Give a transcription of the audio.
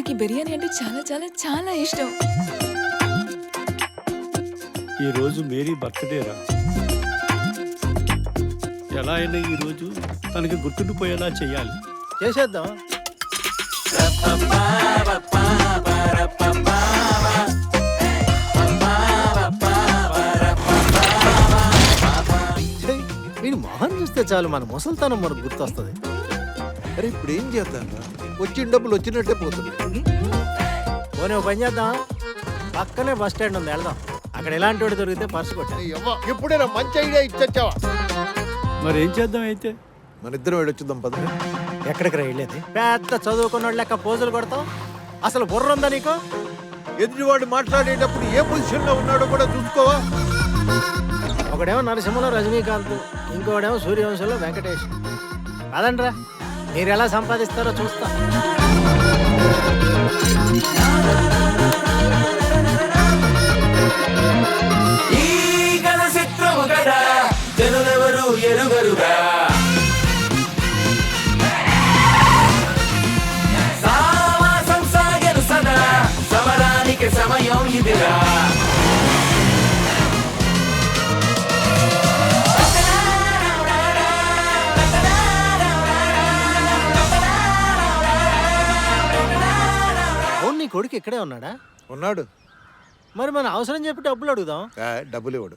నాకు ఈ బిర్యానీ అంటే చాలా చాలా చాలా ఇష్టం. ఈ రోజు మేరీ బర్త్డే రా. ఎలా అయినా ఈ రోజు తనకి గుర్తుండిపోయేలా చెయ్యాలి. చేసేద్దాం. వీడి మొహం చూస్తే చాలు మన ముసల్తనం మనకు గుర్తొస్తుంది. అరే ఇప్పుడు ఏం చేద్దాం? వచ్చిన డబ్బులు వచ్చినట్టే పోతున్నాయి. పోనీ ఓ పని చేద్దాం, పక్కనే బస్ స్టాండ్ ఉంది, వెళ్దాం. అక్కడ ఎలాంటి వాడు దొరికితే పర్సు కొట్టా. ఎప్పుడైనా మంచి ఐడియా ఇచ్చొచ్చావా? మరి ఏం చేద్దాం అయితే? మన ఇద్దరం వెళ్ళొచ్చుద్దాం పద. ఎక్కడికి రా వెళ్ళేది? పెద్ద చదువుకున్న లెక్క పోజులు కొడతావు. అసలు బుర్ర ఉందా నీకు? ఎదుటివాడు మాట్లాడేటప్పుడు ఏ పొజిషన్ లో ఉన్నాడో కూడా చూసుకోవా? ఒకడేమో నరసింహలో రజనీకాంత్, ఇంకోడేమో సూర్యవంశంలో వెంకటేష్. కాదండ్రా, మీరు ఎలా సంపాదిస్తారో చూస్తా. జనులెవరు ఎరుగరుగా సావాసం సాగరు సదా, సమరానికి సమయం ఇదిరా. నీ కొడుకు ఇక్కడే ఉన్నాడా? ఉన్నాడు. మరి మన అవసరం చెప్పి డబ్బులు అడుగుదాం. డబ్బులు ఇవ్వడు.